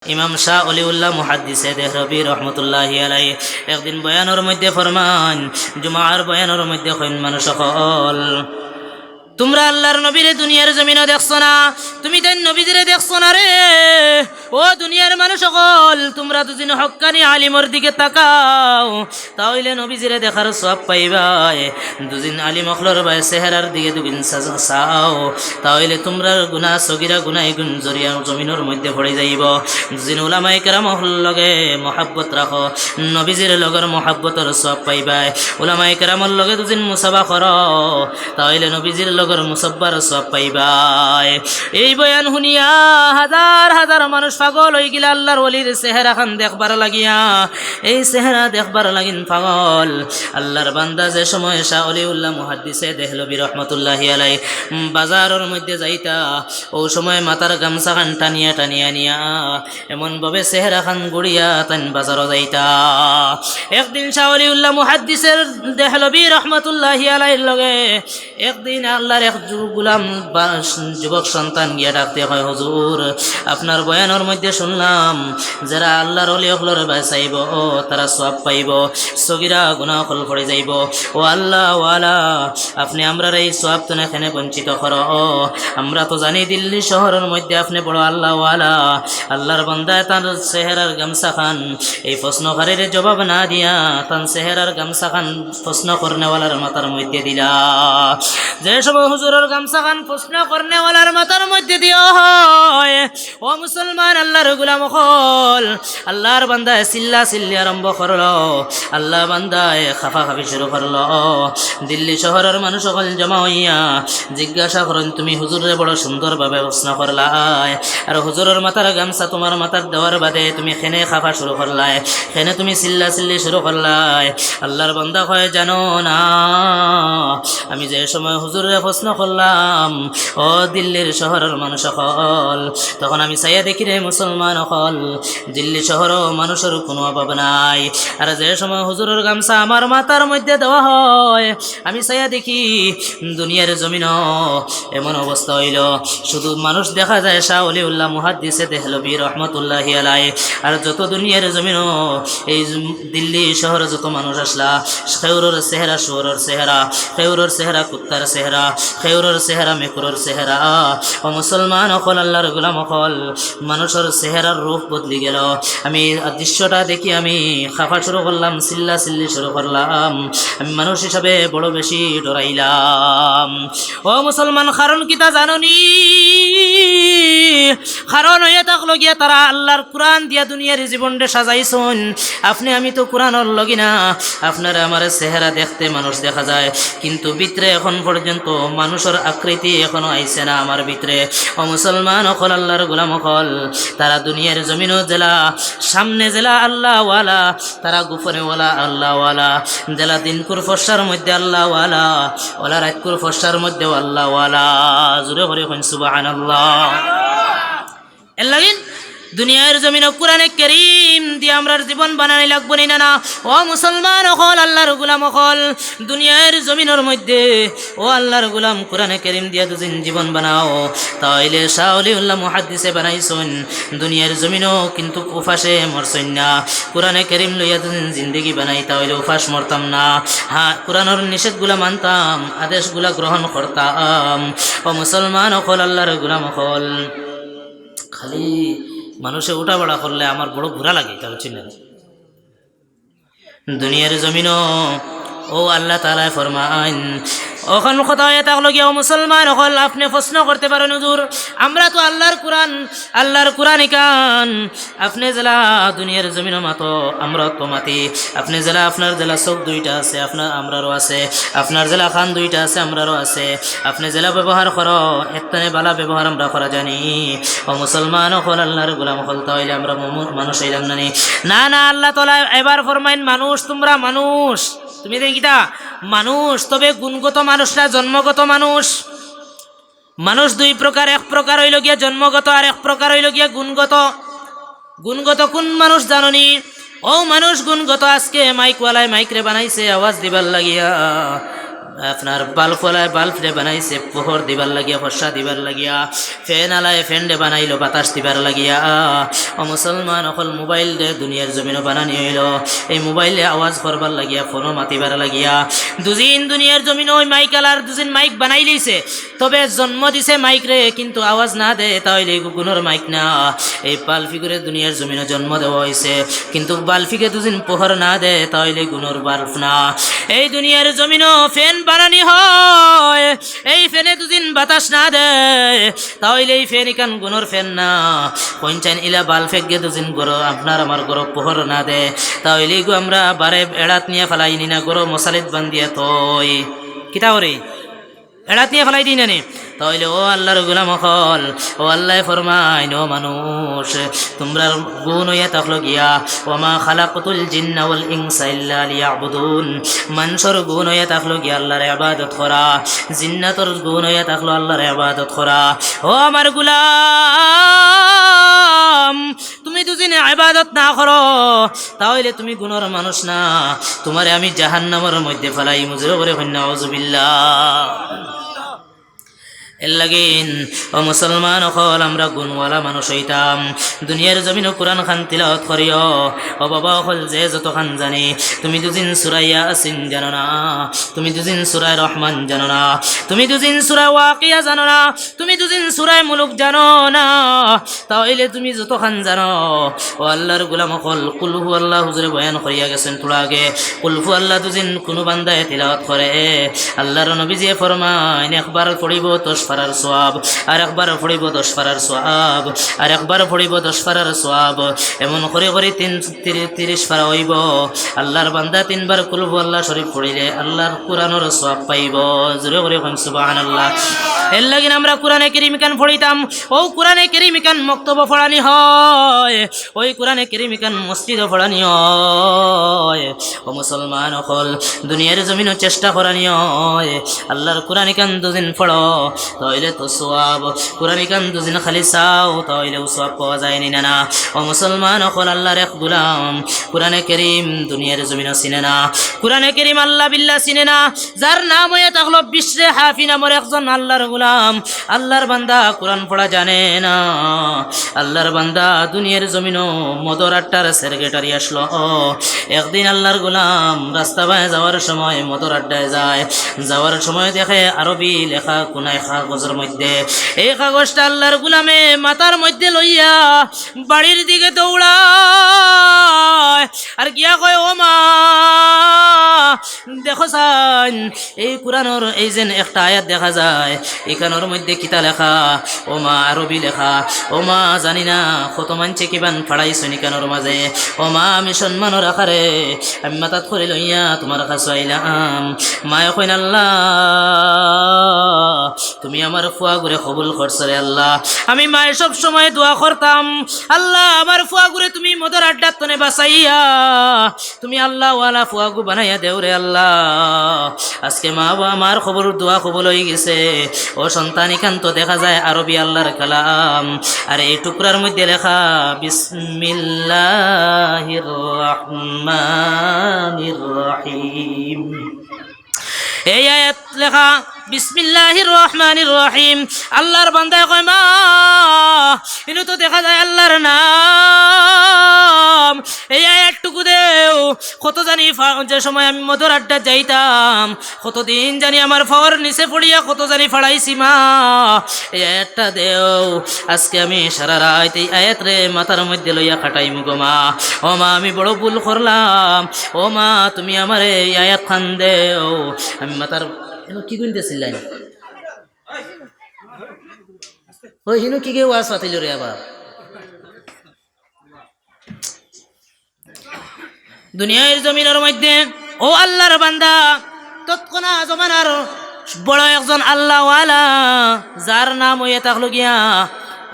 ইমাম শাহ অলিউল্লাহ মুহাদ্দিসে দেহরবি রহমতুল্লাহি আলাইহি একদিন বয়ানের মধ্যে ফরমান, জুমার বয়ানের মধ্যে কইন মানুষ সকল, তোমরা আল্লাহর নবীরে দুনিয়ার জমিনে দেখছো না, তুমি তাই নবীজিরে দেখছো না রে। ও দুনিয়ার মানুষ সকল, তোমরা দুদিন হক্কানি আলিমর দিকে তাকাও, তাহলে নবীজিরে দেখার সওয়াব পাইবাই। দুদিন আলিম অখলর ভাই চেহারার দিকে দুদিন চাও, তাহলে তোমরা গুনাহ সগিরা গুনাহ গুণ জরিয়া জমিনের মধ্যে পড়ে যাইব। দুদিন উলামায়ে কেরাম লগে মহাব্বত রাখো, নবীজির লগর মহাব্বতর সওয়াব পাইবাই। উলামায়ে কেরামর লগে দুদিন মুসাফা করো, তাহলে নবীজির লগর মুসাব্বার সওয়াব পাইবাই। এই বয়ান শুনিয়া হাজার হাজার মানুষ পাগল হয়ে গেল আল্লাহর ওলির চেহারা খান দেখবার লাগিয়া। এই চেহারা দেখবার লাগিন পাগল। আল্লাহর বান্দা যে সময় শাহ অলিউল্লাহ মুহাদ্দিসে দেহলবি রহমতুল্লাহি আলাইহি বাজারের মধ্যে যাইতা, ও সময় মাথার গামছা খান টানিয়া টানিয়া নিয়া এমন ভাবে চেহারা খান গুড়িয়া তান বাজারও যাইতা। একদিন শাহ অলিউল্লাহ মুহাদ্দিসের দেহলবি রহমতুল্লাহি আলাইহির লগে একদিন আল্লাহর এক গুলাম যুবক সন্তান গিয়া ডাকতে হয়, হুজুর আপনার বয়ানের মধ্যে শুনলাম যারা আল্লাহর ওলি হলরে বাঁচাইব ও তারা সওয়াব পাইব, সগিরা গুনাহ হল পড়ে যাইব। ও আল্লাহ ওয়ালা, আপনি আমরার এই সওয়াব তো এখানে বঞ্চিত করো। আমরা তো জানি দিল্লি শহরের মধ্যে আপনি বড় আল্লাহ ওয়ালা। আল্লাহর বান্দায় তার চেহারার গামছা খান এই প্রশ্নকারীর জবাব না দিয়া তার চেহারার গামছা খান প্রশ্ন করনেওয়ালার মাথার মধ্যে দিলা। যে সব হুজুরের গামছা খান প্রশ্ন করনেওয়ালার মাথার মধ্যে দিও হয়, ও মুসলমান আল্লাহর গোলাম হল, আল্লাহর বান্দায় চিল্লা চিল্লি আরম্ভ করলো, আল্লাহ বান্দায় খাফা খাফি শুরু করলো। দিল্লি শহরের মানুষ সকল জমা হইয়া জিজ্ঞাসা করেন, তুমি হুজুরে বড় সুন্দরভাবে প্রশ্ন করলাই, আর হুজুরের মাথার গামছা তোমার মাথার দেওয়ার বাদে তুমি খেনে খাফা শুরু করলাই, খেনে তুমি চিল্লা চিল্লি শুরু করলাই। আল্লাহর বান্দা কয়, জানো না আমি যে সময় হুজুরে প্রশ্ন করলাম ও দিল্লির শহরের মানুষ সকল, তখন আমি চাইয়া দেখি রে মুসলমান সকল, দিল্লি শহরও মানুষের কোনো অভাব নাই। আর যে সময় হুজুরের গামছা আমার মাথার মধ্যে দেওয়া হয়, আমি চাইয়া দেখি দুনিয়ার জমিন এমন অবস্থা হইল, শুধু মানুষ দেখা যায় শাহ অলিউল্লাহ মুহাদ্দিসে দেহলবি রহমতুল্লাহি আলাইহি। আর যত দুনিয়ার জমিন এই দিল্লি শহরে যত মানুষ আসলা, খেউরের চেহারা শুয়োরের চেহারা, খেউরের চেহারা কুত্তার চেহারা, খেউরের চেহারা মেকুরের চেহারা। ও মুসলমান অকল আল্লাহর গোলাম অকল, মানুষের চেহারার রূপ বদলি গেল। আমি দৃশ্যটা দেখি আমি খাফা শুরু করলাম, চিল্লা চিল্লি শুরু করলাম, আমি মানুষ হিসাবে বড় বেশি ডরাইলাম। ও মুসলমান, কারণ কিতা জাননি? কারণ হয়ে থাকলো গিয়া তারা আল্লাহর কোরআন দিয়া দুনিয়ার জীবনটা সাজাইছুন। আপনি আমি তো কোরআনের লগি না, আপনার আমার চেহারা দেখতে মানুষ দেখা যায়, কিন্তু ভিতরে এখন পর্যন্ত মানুষের আকৃতি এখনো আইছে না আমার ভিতরে। ও মুসলমান অকল আল্লাহর গোলাম অকল, তারা দুনিয়ার জমিনও জেলা সামনে জেলা আল্লাহওয়ালা, তারা গোপনে ওয়ালা আল্লাহওয়ালা, জেলা দিনকুর ফসার মধ্যে আল্লাহওয়ালা, ওলা রাতকুর ফসার মধ্যেও আল্লাহওয়ালা। জোরে করে কইন সুবহানাল্লাহ। এর লাগিন দুনিয়ার জমিন কোরআনে কারীম দিয়ে আমরা জীবন বানানি লাগবো না। ও মুসলমান হল, আল্লাহর গোলাম হল, দুনিয়ার জমিনের মধ্যে ও আল্লাহর গোলাম কোরআনে কারীম দিয়া দুদিন জীবন বানাও, তাইলে শাহ অলিউল্লাহ মুহাদ্দিসে বানাইছুন দুনিয়ার জমিনও কিন্তু উপাসে মরছইন না। কোরআনে কারীম লইয়া দুদিন জিন্দগি বানাই, তাইলে উপাস মরতাম না। হ্যাঁ, কোরআনের নিষেধগুলা মানতাম, আদেশগুলা গ্রহণ করতাম। ও মুসলমান হল, আল্লাহর গোলাম হল, খালি মানুষে উঠা বড়া করলে আমার বড় ঘোরা লাগে, তা বুঝছেন না? দুনিয়ার জমিনও ও আল্লাহ তাআলা ফরমান, ওখান কথা হয়ে থাকলো গিয়ে ও মুসলমান হল, আপনি প্রশ্ন করতে পারেন, হুজুর আমরা তো আল্লাহর কোরআন কান, আপনি জেলা দুনিয়ার জমিন মাতো আমরা তো মাতি, আপনি জেলা আপনার জেলা চোখ দুইটা আছে, আপনার আমরারও আছে, আপনার জেলা খান দুইটা আছে, আমরারও আছে, আপনি জেলা ব্যবহার করো, একটানে বালা ব্যবহার আমরা করা জানি। ও মুসলমান হল, আল্লাহর গোলাম হল, তাহলে আমরা মানুষ হইলাম না? না না, আল্লাহ তাআলা এবার ফরমাইন, মানুষ তোমরা মানুষ, তুমি দেখিতা মানুষ, তবে গুণগত মানুষ না জন্মগত মানুষ। মানুষ দুই প্রকার, এক প্রকার হইল গিয়া জন্মগত, আর এক প্রকার হইল গিয়া গুণগত। গুণগত কোন মানুষ জাননি? ও মানুষ গুণগত আজকে মাইকওয়ালায় মাইকরে বানাইছে আওয়াজ দিবার লাগিয়া, আপনার বাল্ব ওলায় বাল্ব রে বানাইছে পোহর দিবার লাগিয়া ফর্সা দিবার লাগিয়া, ফ্যান আলায় ফ্যান রে বানাইলো বাতাস দিবার লাগিয়া। ও মুসলমান অকল মোবাইল রে দুনিয়ার জমিনও বানানি হইল এই মোবাইলে আওয়াজ করবার লাগিয়া, ফোনও মাতিবার লাগিয়া। দুদিন দুনিয়ার জমিন ওই মাইক আলার দুদিন মাইক বানাই লইছে, তবে জন্ম দিছে মাইক রে কিন্তু আওয়াজ না দে, তাহলে গুণর মাইক না। এই বাল্ফিগুরে দুনিয়ার জমিনে জন্ম দেওয়া হয়েছে, কিন্তু বাল্ফিকে দুদিন পোহর না দে, তাহলে গুণর বাল্ব না। এই দুনিয়ার জমিনও ফ্যান বানানি হয়, এই ফ্যানে দুদিন বাতাস না দে, তাহলে এই ফ্যান ইকান গুণর ফ্যান না। পঞ্চান ইলা বাল্ফেক গে দুদিন গরো আপনার আমার গরো পোহর না দে, তাহলে গো আমরা বারে এড়াত নিয়ে ফেলাই নি না, গরো মশালিত বান্ধিয়া তই কিতা করে এড়াত নিয়ে ফেলাই দিই না নে। তাহলে ও আল্লাহর গুলাম হল, ও আল্লাহ ফরমাইন ও মানুষ তোমরা গুণ হইয়া থাকলো গিয়া, ওমা খালাকতুল জিন্না ওয়াল ইনসা ইল্লা লিয়াবুদুন। মানুষের গুণ হইয়া থাকলো গিয়া আল্লাহর ইবাদত করা, জিন্নাতর গুণ হইয়া থাকলো আল্লাহর ইবাদত করা। ও আমার গুলাম তুমি দুদিনে ইবাদত না করো, তাহলে তুমি গুণর মানুষ না, তোমারে আমি জাহান্নামের মধ্যে ফেলাই মুজরে করে কন্যা আউযুবিল্লাহ। এর লাগিন ও মুসলমান অকল আমরা গুণওয়ালা মানুষ হইতাম, দুনিয়ার জমিন কোরআন খান তিলাওয়াত করিও। ও বাবা অকল যে যত খান জানি, তুমি দুদিন সূরা ইয়াসিন জানো না, তুমি দুদিন সূরা রহমান জানো না, তুমি দুদিন সূরা ওয়াকিয়া জানো না, তুমি দুদিন সূরা মুলুক জানো না, তাহলে তুমি যত খান জানো। ও আল্লাহর গোলাম অকল কুল হু আল্লাহ হুজুরে বয়ান করিয়া গেছেন তোর আগে, কুল হু আল্লাহ দুদিন কোনো বান্দায় তিলাওয়াত করে, আল্লাহর নবীজি ফরমাইন একবার পড়িব 10 পারার সওয়াব, আর একবার পড়িব 10 পারার সওয়াব, আর একবার পড়িব 10 পারার সওয়াব, এমন করে করে 30 পারা হইব। আল্লাহর বান্দা 3 বার কুল হু আল্লাহ শরীফ পড়িলে আল্লাহর কোরআনের সওয়াব পাইব। জোরে করে কোন সুবহানাল্লাহ। এর লাগিন আমরা কোরআনে কারীম কান পড়িতাম, ও কোরআনে কারীম কান মক্তব পড়ানি হয়, ওই কোরআনে কারীম কান মসজিদে পড়ানি হয়। ও মুসলমান হল দুনিয়ার জমিনও চেষ্টা করানি হয়, আল্লাহর কোরআন কান দুদিন পড়ো তাহলে তো সওয়াব, কোরআন কান দুদিন খালি চাও তাহলেও সওয়াব পাওয়া যায়নি না না। ও মুসলমান হল আল্লাহর এক গোলাম কোরআনে কারীম দুনিয়ার জমিনও চিনে না, কোরআনে কারীম আল্লাহ বিল্লাহ চিনে না, যার নাম হয়ে থাকলো বিশরে হাফি নামের একজন আল্লাহর গোলাম, আল্লাহর বান্দা কোরআন পড়া জানে না। আল্লাহর বান্দা দুনিয়ার জমিনও মদর আড্ডার সেক্রেটারি আসলো। একদিন আল্লাহর গোলাম রাস্তা বায় যাওয়ার সময় মদর আড্ডায় যায়, যাওয়ার সময় দেখে আরবি লেখা কোনায় কাগজের মধ্যে, এই কাগজটা আল্লাহর গোলামে মাথার মধ্যে লইয়া বাড়ির দিকে দৌড়ায়, আর গিয়া কয় ও মা দেখো সাইন এই কোরআনের এই যে একটা আয়াত দেখা যায়, এখানোর মধ্যে কিতা লেখা, ও মা আরবি লেখা, ও মা জানি না কত মানছে কিবান ফাড়াইছো নিকানোর মাঝে, ও মা আমি সম্মানের আকারে আমি মাথাত করে লইয়া তোমার কাছে আইলাম। মায় কইন আল্লাহ তুমি আমার ফুয়া ঘুরে কবুল করছো রে আল্লাহ। আমি মায়ের সব সময় দোয়া করতাম, আল্লাহ আমার ফুয়া ঘুরে তুমি মদর আড্ডার তনে বাঁচাইয়া তুমি আল্লাহ ওয়ালা ফুয়াগু বানাইয়া দেও রে আল্লাহ। আজকে মা বাবা আমার খবর দোয়া কবুল হয়ে গেছে। ও সন্তান এখান তো দেখা যায় আরবি আল্লাহর কালাম, আর এই টুকরার মধ্যে লেখা বিসমিল্লাহির রহমানির রহিম, এই আয়াত লেখা বিসমিল্লাহির রহমানির রহিম। আল্লাহর বান্দায় কয় মা ইনু তো দেখা যায় আল্লাহর নাম, এই আয়াতটুকু দেও। কত জানি যে সময় আমি মধুর আড্ডা যাইতাম কতদিন জানি আমার ফাওয়ার নিচে পড়িয়া কত জানি ফাড়াইছি, মা এই আয়াতটা দেও। আজকে আমি সারা রাত এই আয়াত রে মাথার মধ্যে লইয়া খাটাইম গো মা। ও মা আমি বড় ভুল করলাম, ও মা তুমি আমার এই আয়াত খান দেও। আমি মাথার কি কইতেছিলেন ওই হিনু কি গে ওয়াজ পাতিল রে আবার। দুনিয়ার জমিনের মধ্যে ও আল্লাহর বান্দা তৎক্ষণা জমানার বড় একজন আল্লাহওয়ালা যার নাম হইয়া থাকলো গিয়া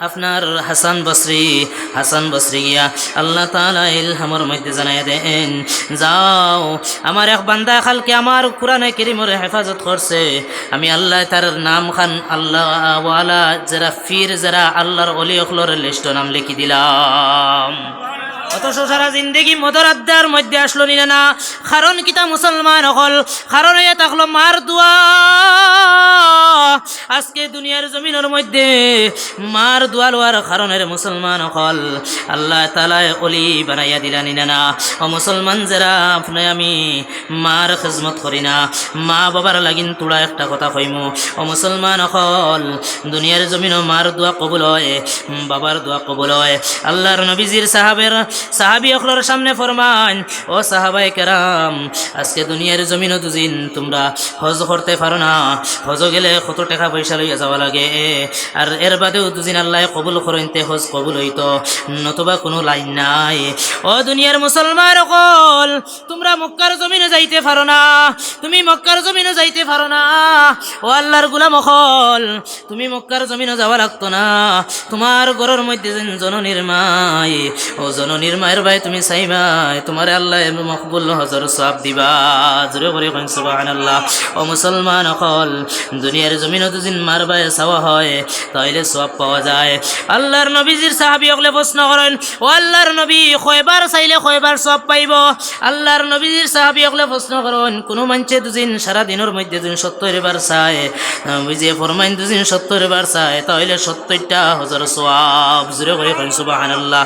আপনার হাসান বসরি গিয়া আল্লাহ তাআলা ইলহামের মধ্যে জানাই দেন, যাও আমার এক বান্দা খালকে আমার কোরআনে কারীমের হেফাজত করছে, আমি আল্লাহ তার নাম খান আল্লাহ ওয়ালা যারা ফির যারা আল্লাহর ওলি অখলর লিস্ট নাম লিখি দিলাম। অত অথচ সারা জিন্দগি মদর আড্ডার মধ্যে আসলো নিনা না কারণ কিতা মুসলমান হল কারণ হইয়া থাকলো মার দোয়া আজকে দুনিয়ার জমিনের মধ্যে মার দোয়া লওয়ার কারণের মুসলমান হল আল্লাহ তাআলা ওলি বানাইয়া দিলানি না ও মুসলমান যারা আপনি আমি মার খিজমত করি না মা বাবার লাগিন তোড়া একটা কথা কইমু ও মুসলমান হল দুনিয়ার জমিনও মার দোয়া কবুল হয় বাবার দোয়া কবুল হয় আল্লাহর নবীজির সাহাবী অখলর সামনে ফরমান ও সাহাবায়ে কেরাম আজকে দুনিয়ার জমিনও দুদিন তোমরা হজ করতে পারো না হজ গেলে কত টাকা পয়সা লইয়া যাওয়া লাগে আর এর বাদেও দুদিন আল্লাহ কবুল করেনতে হজ কবুল হইতো নতুবা কোনো লাইন নাই ও দুনিয়ার মুসলমান হল তোমরা মক্কার জমিনে যাইতে পারো না তুমি মক্কার জমিনে যাইতে পারো না ও আল্লাহর গোলাম হল তুমি মক্কার জমিনে যাওয়া লাগতো না তোমার ঘরের মধ্যে জননীর মাই ও জননীর মায়ের ভাই তুমি চাইবাই তোমার আল্লাহ মকবুল হজর সওয়াব দিবা জোরে করে কইন সুবহানাল্লাহ ও মুসলমান হল দুনিয়ার জমিনে দুদিন মার ভাই চাওয়া হয় তাইলে সওয়াব পাওয়া যায় আল্লাহর নবীজির সাহাবী হলে প্রশ্ন করেন ও আল্লাহর নবী কয়বার চাইলে কয়বার সওয়াব পাইব আল্লাহর নবীজির সাহাবী হলে প্রশ্ন করেন কোন মানুষে দুদিন সারা দিনের মধ্যে দুদিন 70 বার চায় বুঝে ফরমাইন দুদিন 70 বার চায় তাহলে 70টা হজর সওয়াব জোরে করে কইন সুবহানাল্লাহ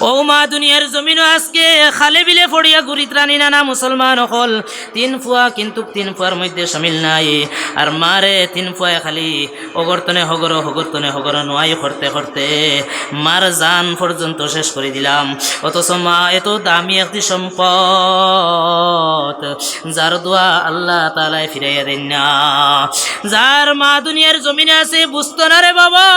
ও মা দুনিয়ার জমিনও আজকে খালে বিলে পড়িয়া ঘুরিত রানি না মুসলমান হল 3 ফুয়া কিন্তু 3 ফুয়ার মধ্যে শামিল নাই আর মারে 3 ফুয়া খালি অগরতনে হগর নয় করতে করতে মার জান পর্যন্ত শেষ করে দিলাম অথচ মা এত দামি একটি সম্পদ যার দোয়া আল্লাহ তাআলা ফিরাইয়া দেন না যার মা দুনিয়ার জমিনে আছে বুঝতো না রে বাবা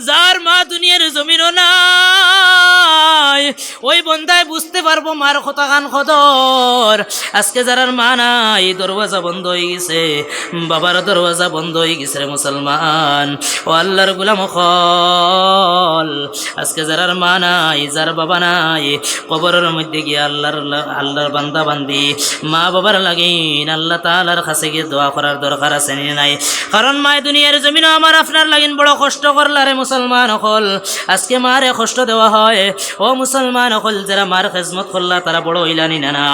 যার মা দুনিয়ার জমিনও নাই ওই বন্দায় বুঝতে পারবো মার কথা গান খদর আজকে যারার মা নাই দরওয়াজা বন্ধ হয়ে গেছে বাবার দরওয়াজা বন্ধ হয়ে গেছে রে মুসলমান ও আল্লাহর গোলাম হল আজকে যারার মা নাই যার বাবা নাই কবরের মধ্যে গিয়ে আল্লাহর বান্দা বান্দি মা বাবার লাগিন আল্লাহ তাআলার কাছে গিয়ে দোয়া করার দরকার আছে নি নাই কারণ মা দুনিয়ার জমিনে আমার আপনার লাগিন বড় কষ্ট করলা রে মুসলমান হল আজকে মারে কষ্ট দেওয়া হয় ও মুসলমান হল যারা মার খিজমত করলা তারা বড় হইলানি না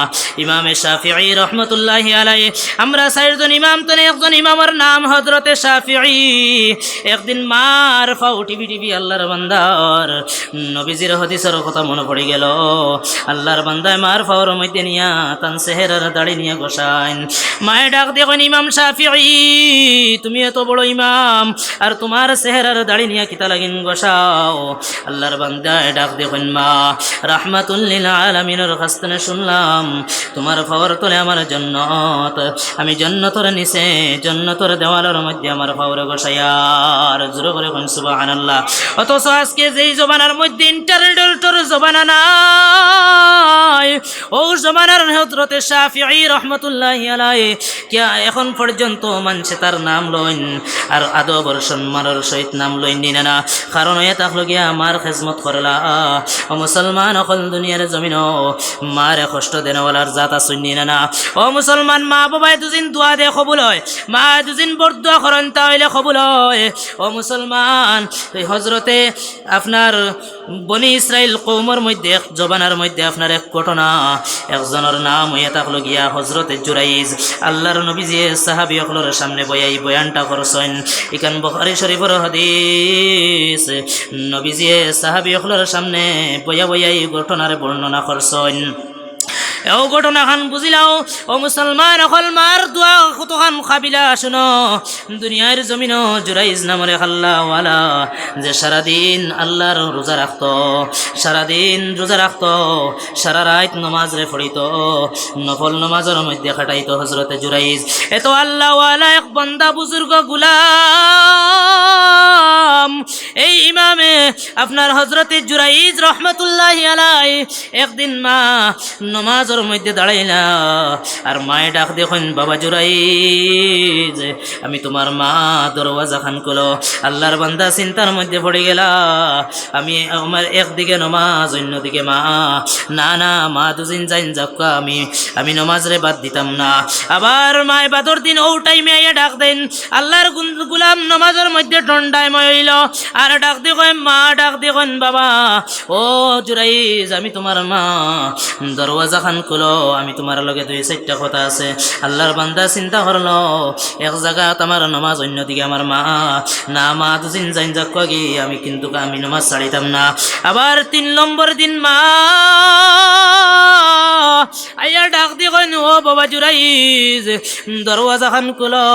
ইমামে শাফিঈ রহমাতুল্লাহি আলাইহি আমরা চারজন ইমাম তো একজন ইমামের নাম হযরতে শাফিঈ একদিন মার ফাউ টিভি আল্লাহর বান্দার নবীজির হাদিসের কথা মনে পড়ে গেল আল্লাহর বান্দায় মার ফাউর মধ্যে নিয়া তান চেহারার দাড়ি নিয়ে গোসাইন মায়ে ডাক দেখেন ইমাম শাফিঈ তুমি এত বড় ইমাম আর তোমার চেহারার দাড়ি নিয়ে কিতা লাগিন গোসাও আল্লাহর বান্দায় ডাক দেখেন মা রাহমাতুল লিল আলামিনের কাছ থেকে শুনলাম তোমার ফাওয়ার তোলে আমার জান্নাত আমি জান্নাতের নিচে জান্নাতের দেওয়ালের মধ্যে আমার ফাওয়ার গোসাইয়ার জোরে করে কোন সুবহানাল্লাহ অথচ আজকে যেই জমানার মধ্যে ইন্টারনেটের জমানা নাই ও জমানার হযরতে শাফিঈ রহমাতুল্লাহি আলাইহি কিয়া এখন পর্যন্ত মানুষে তার নাম লইন আর আদবর সম্মানের সহিত নাম লইন না কারণ হয়ে থাকলো গিয়া মার খিজমত করলা ও মুসলমান অকল দুনিয়ার জমিনও মারে কষ্ট দেনওয়ালার জাত আসুন না ও মুসলমান মা বাবায় দুদিন দোয়া দে কবুল হয় মা দুদিন বরদোয়া করেন তাহলে কবুল হয় ও মুসলমান হযরতে আপনার বনি ইসরাইল কওমের মধ্যে এক জবানার মধ্যে আপনার এক ঘটনা একজনের নাম হয়ে থাকলো গিয়া হযরতে জুরাইজ আল্লাহর নবীজি সাহাবী সকলের সামনে বয়াই বয়ানটা করছেন ইকান বুখারী শরীফের হাদিস নবীজি সাহাবী সকলের সামনে বয়াই ঘটনার বর্ণনা করছেন এও ঘটনা খান বুঝিলাও ও মুসলমান অকল মার দোয়া কতখান কাবিলা শুনো দুনিয়ার জমিন জুরাইজ নামরে আল্লাহওয়ালা যে সারাদিন আল্লাহর রোজা রাখতো সারাদিন রোজা রাখতো সারা রাত নমাজ রে পড়িত নফল নমাজের মধ্যে খাটাইতো হযরতে জুরাইজ এত আল্লাহওয়ালা এক বান্দা বুজুর্গ গুলাম এই ইমামে আপনার হযরতে জুরাইজ রহমাতুল্লাহি আলাইহি একদিন মা নমাজের দরজার মধ্যে দাঁড়াইলা আর মায়ে ডাক দেখুন বাবা জুরাইজ আমি তোমার মা দরওয়াজা খান খুলো আল্লাহর বান্দা চিন্তার মধ্যে পড়ে গেলা আমি আমার একদিকে নমাজ অন্যদিকে মা না না মা দুদিন যাইন যাক আমি নমাজ রে বাদ দিতাম না আবার মায় বাদর দিন ও টাইমে আইয়া ডাক দেন আল্লাহর গুলাম নমাজের মধ্যে ঠন্ডায় ময় হইল আর ডাক দেখেন মা ডাক দেখেন বাবা ও জুরাইজ আমি তোমার মা দরওয়াজা খান খুলো আমি তোমার লগে 2-4টা কথা আছে আল্লাহর বান্দা চিন্তা করলো এক জায়গাত আমার নমাজ অন্যদিকে আমার মা না মা দুদিন যাইন যাক আমি কিন্তু আমি নমাজ ছাড়িতাম না আবার 3 নম্বর দিন মা আইয়া ডাক দি কইন ও বাবা জুরাইজ দরওয়াজা খান খুলো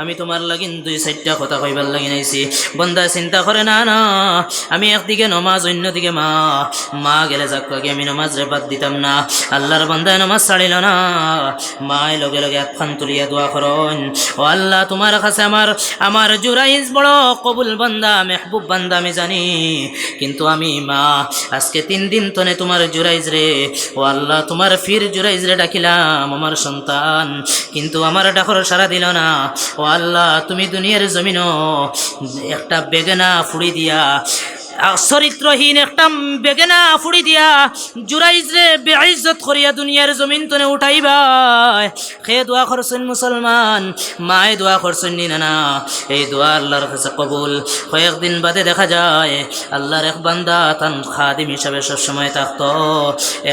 আমি তোমার লাগিন 2-4টা কথা কইবার লাগি নাইছি বন্দা চিন্তা করে না না আমি একদিকে নমাজ অন্যদিকে মা মা গেলে যাক আমি নমাজ রে বাদ দিতাম না আল্লাহর বান্দায় নমাজ ছাড়িল না মায় লগে লগে হাতখান তুলিয়া দোয়া করন ও আল্লাহ তোমার কাছে আমার জুরাইজ বড় কবুল বান্দা মেহবুব বান্দা আমি জানি কিন্তু আমি মা আজকে 3 দিন তনে তোমার জুরাইজ রে ও আল্লাহ তোমার ফির জুরাইজ রে ডাকিলাম আমার সন্তান কিন্তু আমার ডাকর সারা দিল না ও আল্লাহ তুমি দুনিয়ার জমিনও একটা বেগনা ফুড়ি দিয়া চরিত্রহীন একটা বেগেনা ফুড়ি দিয়া জুরাইজ রে বেইজ্জত করিয়া দুনিয়ার জমিন তনে উঠাইবা খে দোয়া করছেন মুসলমান মায়ে দোয়া করছেন নি না এই দোয়া আল্লাহর কাছে কবুল কয়েকদিন বাদে দেখা যায় আল্লাহর এক বান্দা তান খাদিম হিসাবে সবসময় থাকতো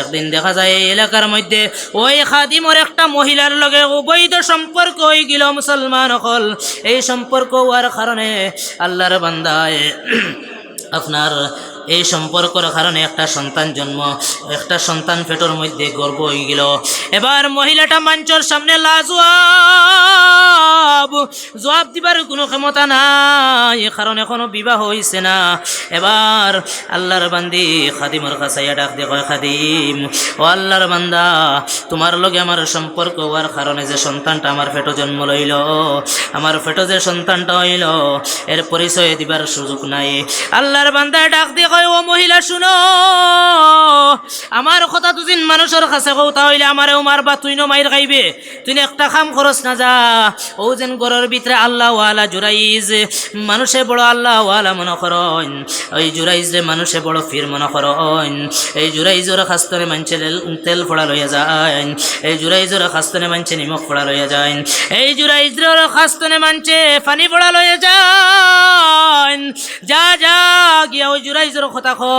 একদিন দেখা যায় এই এলাকার মধ্যে ওই খাদিমর একটা মহিলার লগে অবৈধ সম্পর্ক হয়ে গেল মুসলমান হল এই সম্পর্ক হওয়ার কারণে আল্লাহর বান্দায় আপনার এই সম্পর্কের কারণে একটা সন্তান পেটের মধ্যে গর্ব হয়ে গেল এবার মহিলাটা মঞ্চের সামনে জবাব দিবার কোনো ক্ষমতা নাই কারণ এখনো বিবাহ হইছে না এবার আল্লাহর বান্দি খাদিমর কাছে ডাক দিয়ে কয় খাদিম ও আল্লাহর বান্দা তোমার লগে আমার সম্পর্ক হওয়ার কারণে যে সন্তানটা আমার পেটে জন্ম লইল আমার পেটে যে সন্তানটা হইল এর পরিচয় দিবার সুযোগ নাই আল্লাহর বান্দা ডাক দিয়ে কয় ও মহিলা শুনো আমার কথা দুদিন মানুষের কাছে কথা হইলে আমারেও মারবা তুই নো মাইর খাইবে তুই একটা কাম খরচ না যা ও যেন ঘরের ভিতরে আল্লাহওয়ালা জুরাইজ মানুষে বড় আল্লাহওয়ালা মনে করেন ওই জুরাইজ রে মানুষে বড় ফির মনে করেন এই জুরাইজের খাস্তনে মানছে তেল ফোড়া লইয়া যায় এই জুরাইজের খাস্তনে মানছে নিমখ ফোড়া লইয়া যায় এই জুরাইজের খাস্তনে মানছে পানি ফোড়া লইয়া যায় যা যা গিয়া ওই জুরাইজের কথা কো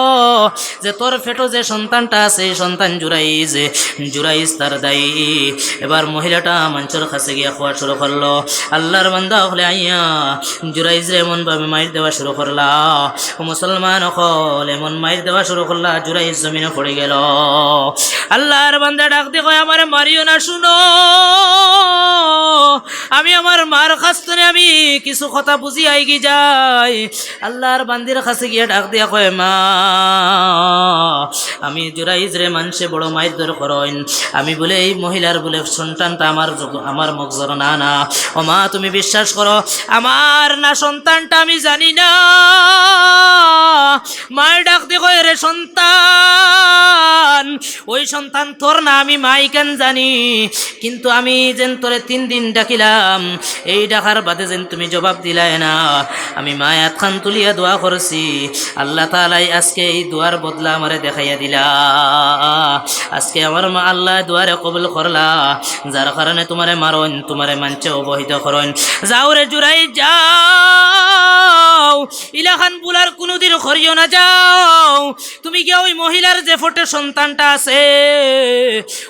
যে তোর ফেটো যে সন্তানটা আছে সন্তান জুরাইজ তার দায়ী এবার মহিলাটা মঞ্চের কাছে গিয়া খোয়া শুরু করলো আল্লাহর বান্দা হলে আইয়া জুরাইজ রে এমন ভাবে মাইর দেওয়া শুরু করলা ও মুসলমান হল এমন মাইর দেওয়া শুরু করলা জুরাইজ জমিনে পড়ে গেল আল্লাহর বান্দা ডাক দিয়ে কয় আমারে মারিও না শুনো আমি আমার মার কাছে আমি কিছু কথা বুঝি আইগি যাই আল্লাহর বান্দির কাছে গিয়ে ডাক দিয়া কয় মা আমি জুরাইজ রে মানুষে বড় মায়ের দর করেন আমি বলে এই মহিলার বলে সন্তানটা আমার মগজর না না ও মা তুমি বিশ্বাস করো আমার না সন্তানটা আমি জানি না মায়ের ডাক দিয়ে কয় রে সন্তান ওই সন্তান তোর না আমি মাই কেন জানি কিন্তু আমি যেন তোরে 3 দিন ডাকিলাম এই ডাকার বাদে যেন তুমি জবাব দিলাই না আমি মায় হাতখান তুলিয়া দোয়া করছি আল্লাহ তাআলাই আজকে এই দোয়ার বদলা আমারে দেখাইয়া দিলা আজকে আমার মা আল্লাহ দোয়ারে কবুল করলা যার কারণে তোমারে মারন তোমারে মানছে অবহিত করেন যাও রে জুরাই যাও ইলাখান বুলার কোনোদিন করিও না যাও তুমি গিয়া ওই মহিলার যে ফোটে সন্তানটা আছে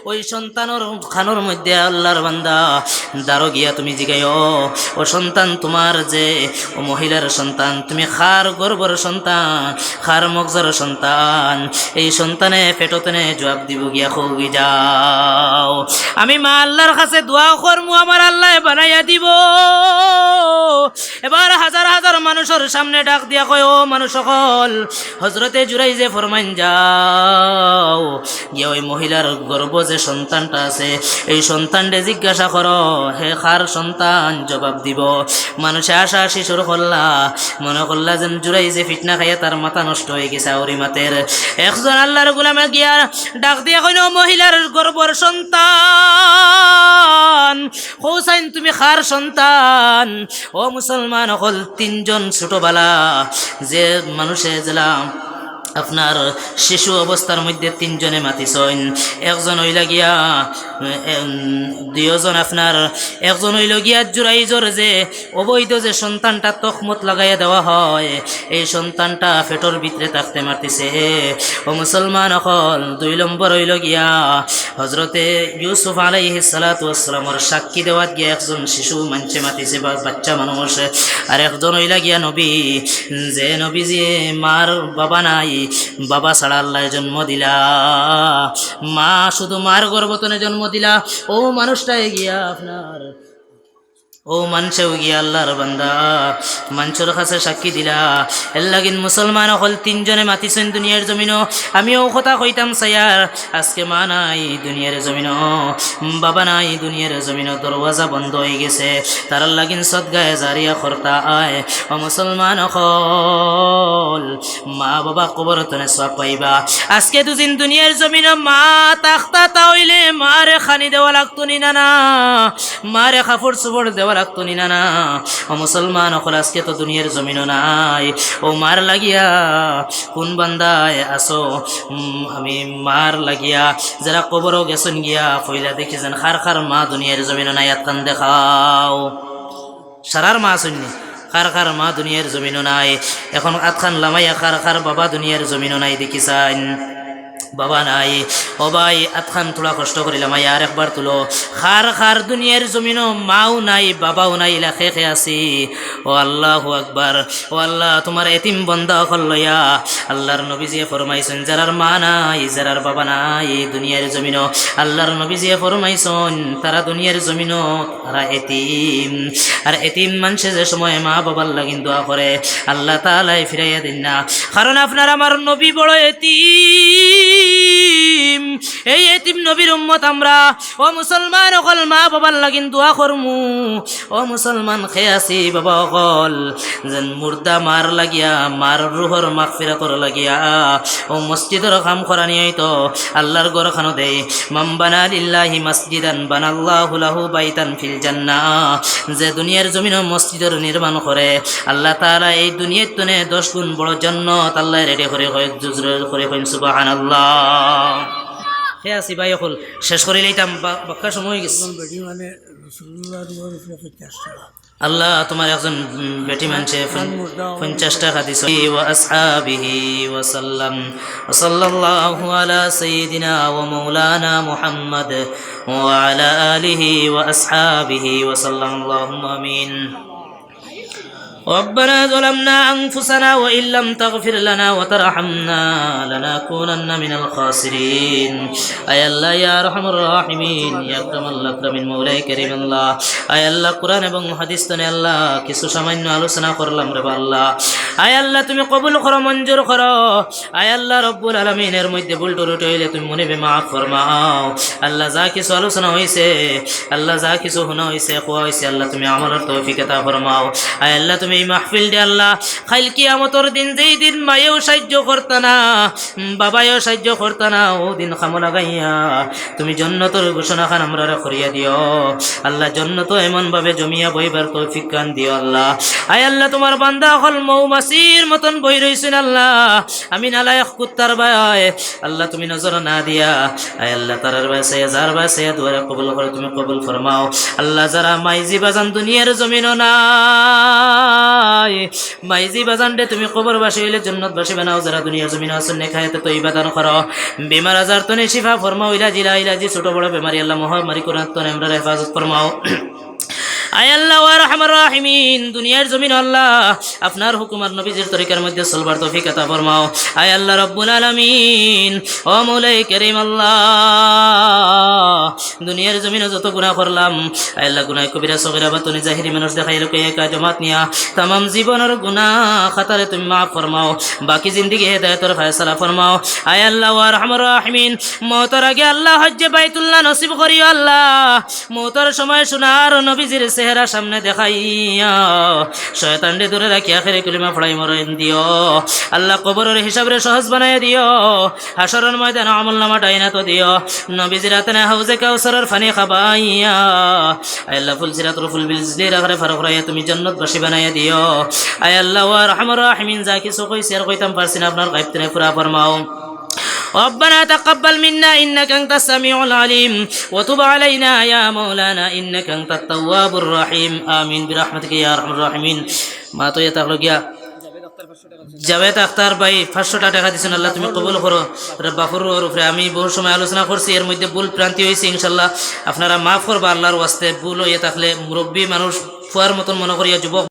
ওই সন্তানের খানোর মধ্যে আল্লাহর বান্দা দাঁড়ো গিয়া তুমি জিগাইও ও সন্তান তোমার যে ও মহিলার সন্তান তুমি খার গর্বর সন্তান খার মগজর সন্তান এই সন্তানে পেটতনে জবাব দিব গিয়া খুবই যাও আমি মা আল্লাহর কাছে দোয়া করমু আমার আল্লাহ বানাইয়া দিব এবার হাজার হাজার মানুষের সামনে ডাক দিয়া কয় ও মানুষ সকল হজরতে জুরাইজে ফরমাই ফরমাইন যাও গিয়ে ওই মহিলার গর্ভ যে সন্তানটা আছে এই সন্তানরে জিজ্ঞাসা করো হে কার সন্তান, জবাব দিব। মানুষে আশা শুরু করলা, মনে করলা যেন জুড়াই যে ফিটনা খাইয়া তার মাথা নষ্ট হয়ে গেছে আউরি মাতের। একজন আল্লাহর গোলামে গিয়া ডাক দিয়া কইল মহিলার গর্ভর সন্তান হোসাইন তুমি কার সন্তান? ও মুসলমান হল তিনজন ছোটবেলা যে মানুষে জেলাম আপনার শিশু অবস্থার মধ্যে তিনজনে মাতিছেন। একজন হইলা গিয়া দুইজন আপনার একজন হইল গিয়া জুরাইজর যে অবৈধ যে সন্তানটা তখমত লাগাইয়া দেওয়া হয় এই সন্তানটা পেটর ভিতরে থাকতে মারতেছে। ও মুসলমান অকল 2 নম্বর হইল গিয়া হজরতে ইউসুফ আলাইহিস সালাতু ওয়াস সালামের সাক্ষী দেওয়াত গিয়া একজন শিশু মানছে মাতিছে বা বাচ্চা মানুষ। আর একজন হইলা গিয়া নবী যে নবী যে মার বাবা নাই, বাবা ছাড়া আল্লাহ জন্ম দিলা, মা শুধু মার গর্ভতনে জন্ম দিলা। ও মানুষটাই গিয়া আপনার ও মানুষেও গিয়া আল্লাহর বান্দা মানুষের কাছে সাক্ষী দিলা। এর লাগিন মুসলমান হল তিনজনে মাতিছেন দুনিয়ার জমিনও। আমিও কথা কইতাম সাইয়ার আজকে মা নাই দুনিয়ার জমিনও, বাবা নাই দুনিয়ার জমিনও, দরওয়াজা বন্ধ হয়ে গেছে। তার লাগিন সদগায়ে জারিয়া করতা আয়। ও মুসলমান হল মা বাবা কবর তনে সব পাইবা। আজকে দুদিন দুনিয়ার জমিনও মা তাখতা তাইলে মারে খানি দেওয়া লাগতো নি না, মারে কাপড় চোপড় দেওয়া লাগতো নি না। ও মুসলমান অকল আজকে তো দুনিয়ার জমিনও নাই। ও মার লাগিয়া কোন বান্দায় আসো আমি মার লাগিয়া যারা কবরও গেছেন গিয়া কইলা দেখি যেন খার খার মা দুনিয়ার জমিনও নাই, আতকান দেখাও। সারার মা শুননি কার কার মা দুনিয়ার জমিনও নাই। এখন আতখান লামাইয়া কার কার বাবা দুনিয়ার জমিনও নাই দেখিছেন? বাবা নাই। ও ভাই আতখান তোলা কষ্ট করিলাম আর একবার তুলো। খার খার দুনিয়ার জমিনও মাও নাই বাবাও নাই, লাখে খে আছি। ও আল্লাহু আকবার। ও আল্লাহ তোমার এতিম বন্দা হল লইয়া আল্লাহর নবীজিয়ে ফরমাইছেন যারার মা নাই যারার বাবা নাই দুনিয়ার জমিনও, আল্লাহর নবীজিয়ে ফরমাইছেন তারা দুনিয়ার জমিনও তারা এতিম। আর এতিম মানুষে যে সময় মা বাবার লাগিন দোয়া করে আল্লাহ তাআলাই ফিরাইয়া দিন না। কারণ আপনার আমার নবী বড় এতিম, এই এতিম নবীর উম্মত আমরা। ও মুসলমান অকল মা বাবার লাগিন দোয়া করমু। ও মুসলমান খেয়ে আসি বাবা অকল যেন মুর্দা মার লাগিয়া মার রুহর মাগফিরাতর লাগিয়া ও মসজিদের কাম করা নিয়ে তো আল্লাহর ঘর খানো দেয়। মান বানা লিল্লাহি মসজিদান বানাল্লাহু লাহু বাইতান ফিল জান্নাহ। যে দুনিয়ার জমিন মসজিদের নির্মাণ করে আল্লাহ তাআলা এই দুনিয়ার তনে 10 গুণ বড় জান্নাত আল্লাহ রেডি করে সুবহানাল্লাহ। হে আসি ভাই অকল শেষ করে লইতাম বাক্কা সময় গেছে। আল্লাহ তোমার একজন বেটি মানছে 50 টাকা দিছো। ওয়া আসহাবিহি ওয়া সাল্লাম ওয়া সাল্লাল্লাহু আলা সাইয়্যিদিনা ওয়া মাওলানা মুহাম্মদ ওয়া আলা আলিহি ওয়া আসহাবিহি ওয়া সাল্লাম। আল্লাহুম্মা আমিন। ربنا ظلمنا أنفسنا وإن لم تغفر لنا وترحمنا لنكونن من الخاسرين. أي الله يا أرحم الراحمين يا أكرم الأكرمين مولاي كريم الله. أي الله قرآن এবং হাদিস তনে আল্লাহ কিছু সামান্য আলোচনা করলাম রে আল্লাহ। আয় আল্লাহ তুমি কবুল করো, মঞ্জুর করো। আয় আল্লাহ রব্বুল আলামিনের মধ্যে ভুল ত্রুটি হইলে তুমি মনে মাফ ফরমাও। আল্লাহ যা কিছু আলোচনা হইছে আল্লাহ যা কিছু শোনা হইছে কোয়া হইছে আল্লাহ তুমি আমলের তৌফিক আতা ফরমাও। আয় আল্লাহ তুমি এই মাহফিল দে আল্লাহ খাইল কিয়ামতের দিন যেই দিন মায়েও সাহায্য করতা না বাবায়ও সাহায্য করতা না ও দিন খামো লাগাইয়া তুমি জান্নাতের ঘোষণা খান আমরা করিয়া দিও আল্লাহ। জান্নাত এমন ভাবে জমিয়া বইবার তৌফিক কান দিও আল্লাহ। আয় আল্লাহ তোমার বান্দা হল মৌমাছির মতন বই রইছেন আল্লাহ। আমি নালায়েক কুত্তার ভাই আল্লাহ তুমি নজর না দিয়া আয় আল্লাহ তারার বাসে যার বাসে দুয়ারে কবুল করে তুমি কবুল ফরমাও আল্লাহ। যারা মাইজি বাজান দুনিয়ার জমিনও না মাইজি বাজান দে তুমি কবরবাসী হইলে জান্নাতবাসী বানাও। যারা দুনিয়ার জমিন আছেন নেখায়াতে তো ইবাদান করো। বিমার আজার তনে শিফা ফরমাও। ইলাজি ছোট বড় বেমারি আল্লাহ মহামারী কোরআন তনে আমরা হেফাজত ফরমাও। আয় আল্লাহ ওয়া আরহামার রাহিমিন, দুনিয়ার জমিন আল্লাহ আপনার হুকুম আর নবীজির তরিকার মধ্যে চলবার তৌফিক আতা ফরমাও। আয় আল্লাহ রব্বুল আলামিন, ও মৌলাই কারীম আল্লাহ, দুনিয়ার জমিনে যত গুনাহ করলাম আয় আল্লাহ, গুনাহ কবিরা সগীরা বাতুনি জাহিরি মানুষ দেখাই লোকে একা জমাত নিয়া তামাম জীবনের গুনাহ খাতারে তুমি মাফ ফরমাও, বাকি জিন্দেগি হেদায়েতের ফয়সালা ফরমাও। আয় আল্লাহ ওয়া আরহামার রাহিমিন, মওতের আগে আল্লাহ হজ্জে বাইতুল্লাহ নসিব করিও আল্লাহ, মওতের সময় সোনার নবীজির চেহারা সামনে দেখাইয়া শয়তানরে দূরে রাখি আখিরে কলিমা পড়াই মরেন দিও আল্লাহ, কবরের হিসাবে সহজ বানাই দিও, হাসরের ময়দানে আমলনামা ডাইনা তো দিও, নবীজির হাতে হাউজে কাউসারের পানি খাবাইয়া আয় আল্লাহ ফুল সিরাতুল ফুল বিজলির আখরে ফারুক রাইয়া তুমি জান্নাতবাসী বানাইয়া দিও। আয় আল্লাহ ওয়া আরহামার রাহিমিন, যা কিছু কইছি আর কইতাম পারছি না আপনার গায়ব তেনে পুরা ফরমাও। ربنا تقبل منا إنك أنت السميع العليم وتب علينا يا مولانا إنك أنت التواب الرحيم آمين برحمتك يا أرحم الراحمين। মা তো এটা হলো গিয়া জাভেদ আখতার ভাই 500 টাকা দিয়েছেন, আল্লাহ তুমি কবুল করো। বাফুর উপরে আমি বহু সময় আলোচনা করছি, এর মধ্যে ভুল প্রান্তি হয়েছে, ইনশাল্লাহ আপনারা মাফ করবা আল্লাহর ওয়াস্তে। ভুল হয়ে থাকলে মুরব্বী মানুষ ফুয়ার মতন মনে করিয়া যুবক